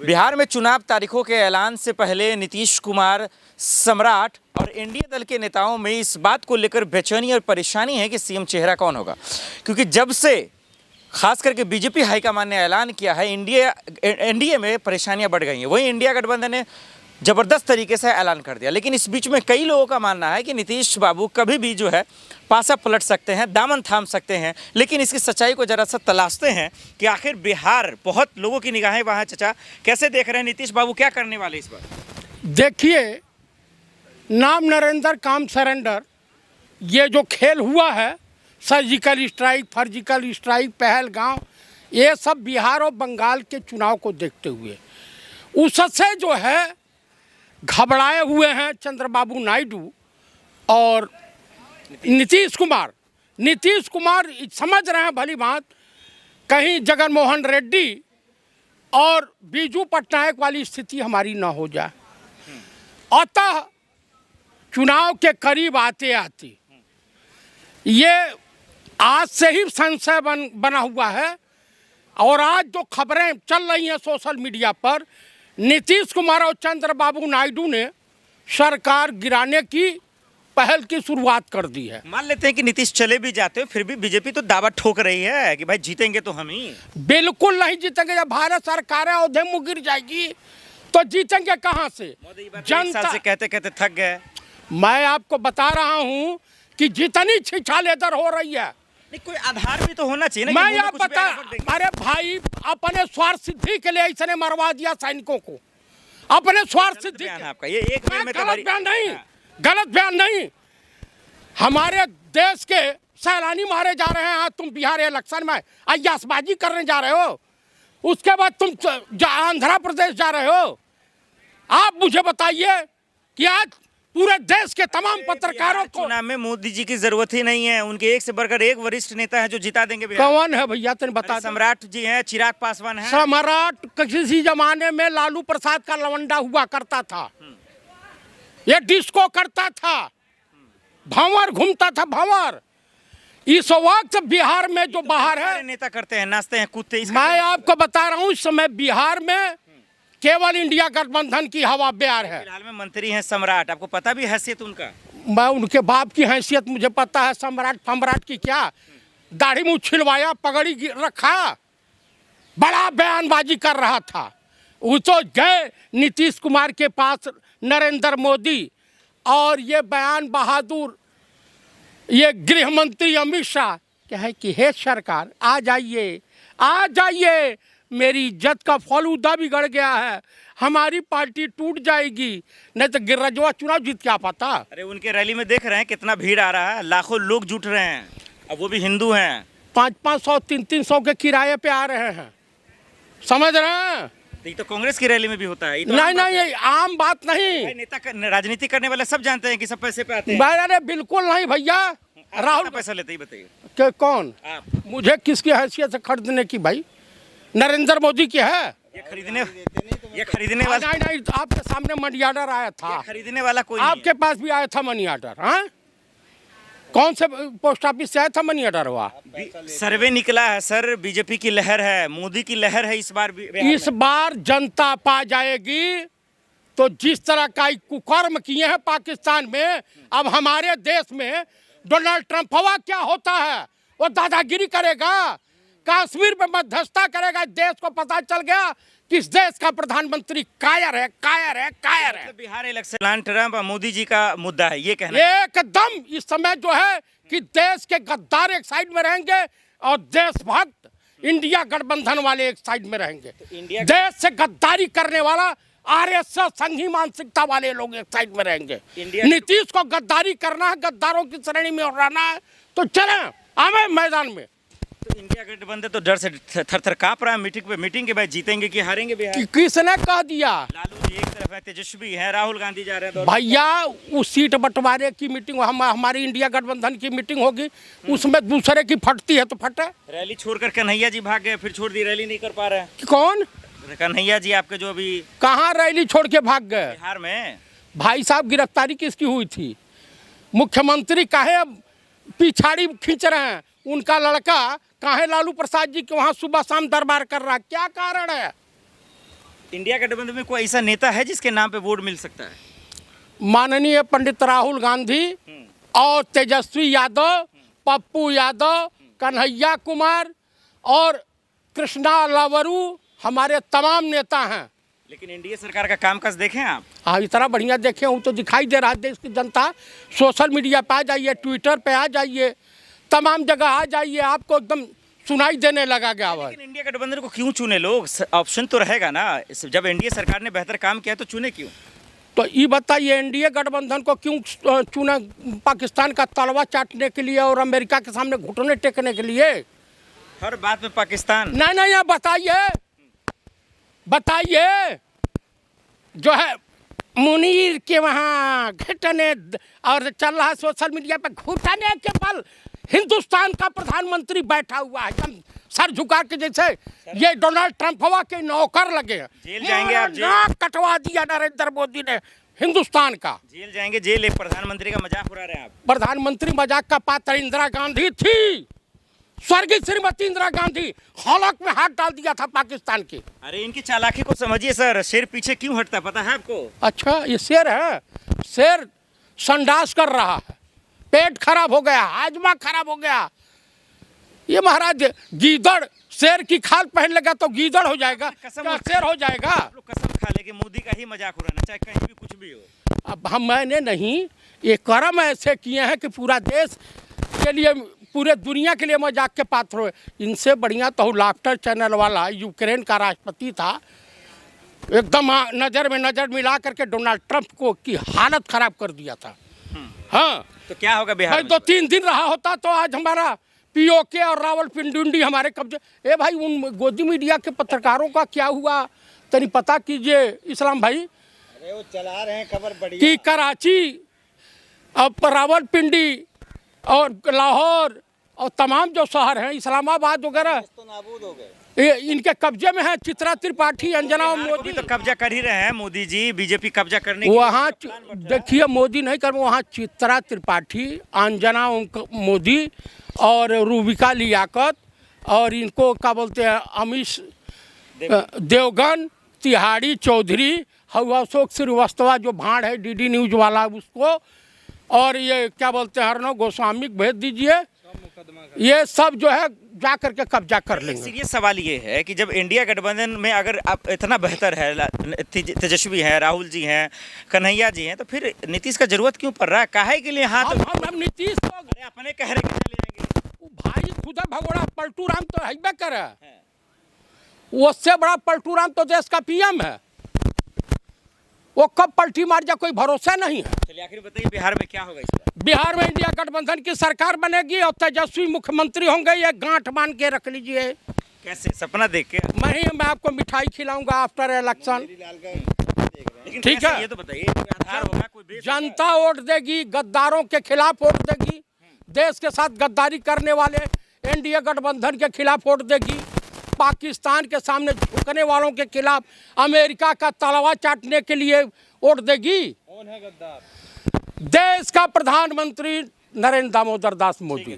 बिहार में चुनाव तारीखों के ऐलान से पहले नीतीश कुमार, सम्राट और एनडीए दल के नेताओं में इस बात को लेकर बेचैनी और परेशानी है कि सीएम चेहरा कौन होगा, क्योंकि जब से खास करके बीजेपी हाईकमान ने ऐलान किया है एनडीए में परेशानियां बढ़ गई हैं। वहीं इंडिया गठबंधन ने ज़बरदस्त तरीके से ऐलान कर दिया, लेकिन इस बीच में कई लोगों का मानना है कि नीतीश बाबू कभी भी जो है पासा पलट सकते हैं, दामन थाम सकते हैं। लेकिन इसकी सच्चाई को जरा सा तलाशते हैं कि आखिर बिहार, बहुत लोगों की निगाहें वहाँ चचा कैसे देख रहे हैं, नीतीश बाबू क्या करने वाले इस बार। देखिए, नाम नरेंद्र काम सरेंडर, ये जो खेल हुआ है, सर्जिकल स्ट्राइक, फर्जिकल स्ट्राइक, पहलगांव, ये सब बिहार और बंगाल के चुनाव को देखते हुए उससे जो है घबराए हुए हैं चंद्रबाबू नायडू और नीतीश कुमार समझ रहे हैं भली बात, कहीं जगन मोहन रेड्डी और बीजू पटनायक वाली स्थिति हमारी ना हो जाए। अतः चुनाव के करीब आते आते ये आज से ही संशय बना हुआ है। और आज जो खबरें चल रही हैं सोशल मीडिया पर, नीतीश कुमार और चंद्रबाबू नायडू ने सरकार गिराने की पहल की शुरुआत कर दी है। मान लेते हैं कि नीतीश चले भी जाते हो, फिर भी बीजेपी तो दावा ठोक रही है कि भाई जीतेंगे तो हम ही। बिल्कुल नहीं जीतेंगे। जब भारत सरकार औहदे में गिर जाएगी तो जीतेंगे कहां से? जनता से कहते कहते थक गए। मैं आपको बता रहा हूं कि जितनी छिछालेदर हो रही है, नहीं, कोई आधार भी तो होना चाहिए ना। मैं आप बता, अरे भाई, अपने स्वार्थ सिद्धि के लिए इसने मरवा दिया सैनिकों को, अपने स्वार्थ सिद्धि। आपका ये एक गलत बयान नहीं। हमारे देश के सैलानी मारे जा रहे हैं। आज तुम बिहार इलेक्शन में अय्यासबाजी करने जा रहे हो, उसके बाद तुम आंध्र प्रदेश जा रहे हो। आप मुझे बताइए कि आज पूरे देश के तमाम पत्रकारों को चुनाव में मोदी जी की जरूरत ही नहीं है। उनके एक से बढ़कर एक वरिष्ठ नेता है जो जिता देंगे बिहार। कौन है भैया, तेने बता। सम्राट जी हैं, चिराग पासवान है। सम्राट किसी जमाने में लालू प्रसाद का लवंडा हुआ करता था, ये डिस्को करता था, भंवर घूमता था, भंवर। इस वक्त बिहार में जो बाहर है नेता करते हैं, नाचते हैं, कूदते। मैं आपको बता रहा हूँ, इस समय बिहार में केवल इंडिया गठबंधन की हवा बयार है। फिलहाल में मंत्री हैं सम्राट, आपको पता भी हैसियत उनका? मैं उनके बाप की हैसियत मुझे पता है। सम्राट की क्या, दाढ़ी मुँह छिलवाया, पगड़ी रखा, बड़ा बयानबाजी कर रहा था। वो तो गए नीतीश कुमार के पास, नरेंद्र मोदी और ये बयान बहादुर ये गृह मंत्री अमित शाह क्या है कि हे सरकार आ जाइए, मेरी इज्जत का फलूदा बिगड़ गया है, हमारी पार्टी टूट जाएगी, नहीं तो गिररजवा चुनाव जीत क्या पता। अरे उनके रैली में देख रहे हैं कितना भीड़ आ रहा है, लाखों लोग जुट रहे हैं, अब वो भी हिंदू हैं। 500-500 300 के किराए पे आ रहे हैं, समझ रहे हैं। ये तो कांग्रेस की रैली में भी होता है। नहीं, आम बात नहीं। नेता राजनीति करने वाले सब जानते हैं कि सब पैसे पे आते हैं। अरे बिल्कुल नहीं भैया। राहुल पैसा लेते ही बताइए कि कौन आप? मुझे किसकी हैसियत से खरीदने की? भाई नरेंद्र मोदी की है। ये खरीदने वाला नहीं, आपके सामने मनी ऑर्डर आया था, खरीदने वाला कोई आपके पास भी आया था मनी ऑर्डर? हाँ, कौन से पोस्ट ऑफिस से आया था मनी ऑर्डर? हुआ सर्वे निकला है सर, बीजेपी की लहर है, मोदी की लहर है इस बार। इस बार जनता पा जाएगी। तो जिस तरह का कुकर्म किए हैं पाकिस्तान में, अब हमारे देश में डोनाल्ड ट्रंप हवा क्या होता है, वो दादागिरी करेगा, कश्मीर में मध्यस्थता करेगा। देश को पता चल गया कि इस देश का प्रधानमंत्री कायर है। बिहार इलेक्शन ट्रंप और मोदी जी का मुद्दा है, ये कहना एकदम। इस समय जो है कि देश के गद्दार एक साइड में रहेंगे और देशभक्त इंडिया गठबंधन वाले एक साइड में रहेंगे। देश से गद्दारी करने वाला आरएसएस संघी मानसिकता वाले लोग एक साइड में रहेंगे। नीतीश को गद्दारी करना है, गद्दारों की श्रेणी में रहना है, तो चलें आवे मैदान में। तो इंडिया गठबंधन तो डर से थर कांप रहा है। मीटिंग के बाद जीतेंगे कि हारेंगे बिहार? किसने कह दिया? लालू जी एक तरफ है, तेजस्वी है, राहुल गांधी जा रहे हैं। भैया उस सीट बंटवारे की मीटिंग, हमारी इंडिया गठबंधन की मीटिंग होगी, उसमें दूसरे की फटती है तो फटे। रैली छोड़कर कन्हैया जी भाग गए, फिर छोड़ दी, रैली नहीं कर पा रहे हैं। कौन कन्हैया जी आपके जो अभी कहाँ रैली छोड़ के भाग गए? बिहार में। भाई साहब, गिरफ्तारी किसकी हुई थी? मुख्यमंत्री काहे अब पिछाड़ी खींच रहे हैं? उनका लड़का काहे लालू प्रसाद जी के वहाँ सुबह शाम दरबार कर रहा है? क्या कारण है? इंडिया गठबंधन में कोई ऐसा नेता है जिसके नाम पे वोट मिल सकता है? माननीय पंडित राहुल गांधी और तेजस्वी यादव, पप्पू यादव, कन्हैया कुमार और कृष्णा लावरू हमारे तमाम नेता हैं। लेकिन एनडीए सरकार का कामकाज देखें आप। हाँ, इतना बढ़िया देखे हूँ तो दिखाई दे रहा है। देश की जनता सोशल मीडिया पे आ जाइए, ट्विटर पे आ जाइए, तमाम जगह आ जाइए, आपको एकदम सुनाई देने लगा गया आवाज। लेकिन इंडिया गठबंधन को क्यों चुने लोग? ऑप्शन तो रहेगा ना, जब एनडीए सरकार ने बेहतर काम किया तो चुने क्यों? तो ये बताइए एनडीए गठबंधन को क्यों चुना? पाकिस्तान का तलवा चाटने के लिए और अमेरिका के सामने घुटने टेकने के लिए? हर बात में पाकिस्तान। नहीं, ये बताइए जो है मुनीर के वहाँ घुटने और चल रहा सोशल मीडिया पे, घुटने के बल हिंदुस्तान का प्रधानमंत्री बैठा हुआ है एकदम सर झुका के, जैसे ये डोनाल्ड ट्रंप हवा के नौकर लगे हैं। जेल जाएंगे आप? नाक कटवा दिया नरेंद्र मोदी ने हिंदुस्तान का। जेल जाएंगे? जेल एक प्रधानमंत्री का मजाक उड़ा रहे हैं आप। प्रधानमंत्री मजाक का पात्र इंदिरा गांधी थी, स्वर्गीय श्रीमती इंदिरा गांधी हलक में हाथ डाल दिया था पाकिस्तान की। अरे इनकी चालाकी को समझिए सर, शेर पीछे क्यों हटता पता है आपको? अच्छा, ये शेर है? शेर संडास कर रहा है, पेट खराब हो गया, हाजमा खराब हो गया। ये महाराज गीदड़ शेर की खाल पहन लेगा तो गीदड़ हो जाएगा, क्या शेर हो जाएगा? आप लोग कसम खा ले कि मोदी का ही मजाक उड़ाना, चाहे कहीं भी कुछ भी हो। अब मैंने नहीं, ये कर्म ऐसे किए हैं कि पूरा देश के लिए, पूरे दुनिया के लिए मजाक के पात्र हुए। इनसे बढ़िया तो लाफ्टर चैनल वाला यूक्रेन का राष्ट्रपति था, एकदम नज़र में नज़र मिला करके डोनाल्ड ट्रंप को की हालत खराब कर दिया था। हाँ, तो क्या होगा बिहार में? 2-3 दिन रहा होता तो आज हमारा पीओके और रावलपिंडी हमारे कब्जे। ए भाई, उन गोदी मीडिया के पत्रकारों का क्या हुआ तनी पता कीजिए इस्लाम भाई। अरे वो चला रहे हैं खबर बढ़िया कि कराची और रावलपिंडी और लाहौर और तमाम जो शहर हैं, इस्लामाबाद वगैरह तो नाबूद हो गए। ये इनके कब्जे में है। चित्रा त्रिपाठी, अंजना और बिहार को भी मोदी तो कब्जा कर ही रहे हैं मोदी जी, बीजेपी कब्जा करने की वहाँ प्लान बन रहा है। देखिए, मोदी नहीं कर, वहाँ चित्रा त्रिपाठी, अंजना मोदी और रूबिका लियाकत और इनको क्या बोलते हैं, अमीश देवगन, तिहाड़ी चौधरी, अशोक श्रीवास्तव जो भाड़ है डीडी न्यूज वाला उसको, और ये क्या बोलते हैं अर्णव गोस्वामी भेज दीजिए। ये सब जो है जा करके कब्जा कर लेंगे। सीरियस सवाल ये है कि जब इंडिया गठबंधन में अगर आप इतना बेहतर है, तेजस्वी हैं, राहुल जी हैं, कन्हैया जी हैं, तो फिर नीतीश का जरूरत क्यों पड़ रहा है? काहे के लिए हाथ? हम नीतीश तो अरे अपने कह रहे कि ले जाएंगे भाई, खुदा भगोड़ा पलटू राम तो है करे, उससे बड़ा पलटू राम तो देश का पीएम है, वो कब पलटी मार जाए कोई भरोसा नहीं है। चलिए आखिर बताइए बिहार में क्या होगा इस बार? बिहार में इंडिया गठबंधन की सरकार बनेगी और तेजस्वी मुख्यमंत्री होंगे, ये गांठ मान के रख लीजिए। कैसे? सपना देख के? मैं आपको मिठाई खिलाऊंगा आफ्टर इलेक्शन, लेकिन ठीक कैसे? है, ये तो बताइए, कोई आधार होगा, कोई बेस होगा? जनता वोट देगी, गद्दारों के खिलाफ वोट देगी, देश के साथ गद्दारी करने वाले एनडीए गठबंधन के खिलाफ वोट देगी, पाकिस्तान के सामने झुकने वालों के खिलाफ, अमेरिका का तलवा चाटने के लिए वोट देगी। कौन है गद्दार? देश का प्रधानमंत्री नरेंद्र दामोदर दास मोदी।